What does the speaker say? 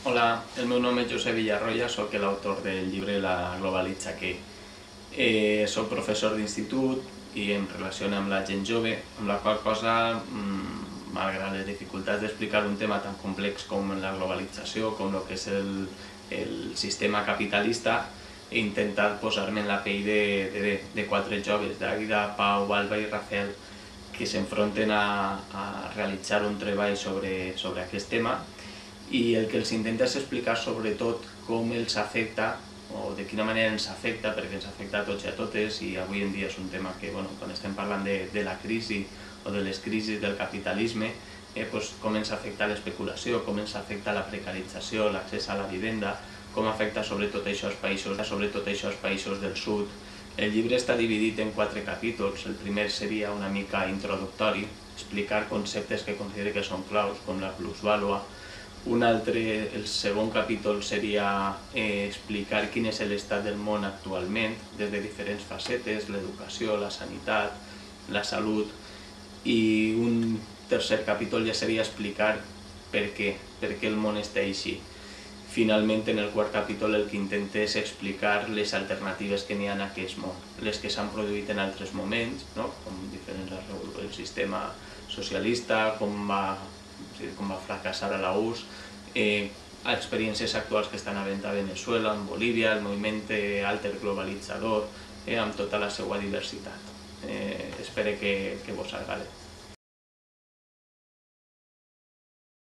Hola, el meu nom és Josep Villarroya, sóc l'autor del llibre La globalitza què. Soc professor d'institut i em relaciono amb la gent jove, amb la qual cosa, malgrat les dificultats d'explicar un tema tan complex com la globalització, com el que és el sistema capitalista, he intentat posar-me en la pell de quatre joves, d'Àgueda, Pau, Alba i Rafael, que s'enfronten a realitzar un treball sobre aquest tema, i el que els intenta és explicar sobretot com els afecta o de quina manera ens afecta, perquè ens afecta a tots i a totes, i avui en dia és un tema que, quan estem parlant de la crisi o de les crisis del capitalisme, com ens afecta l'especulació, com ens afecta la precarització, l'accés a la vivenda, com afecta sobretot això als països del sud. El llibre està dividit en 4 capítols. El primer seria una mica introductori, explicar conceptes que considero que són claus, com la plusvàlua. El segon capítol seria explicar quin és l'estat del món actualment, des de diferents facetes, l'educació, la sanitat, la salut, i un tercer capítol ja seria explicar per què el món està així. Finalment, en el quart capítol el que intenta és explicar les alternatives que n'hi ha en aquest món, les que s'han produït en altres moments, com el sistema socialista, com va fracassar a la URSS, experiències actuals que estan havent a Venezuela, en Bolívia, el moviment alterglobalitzador, amb tota la seva diversitat. Espero que vos agradi.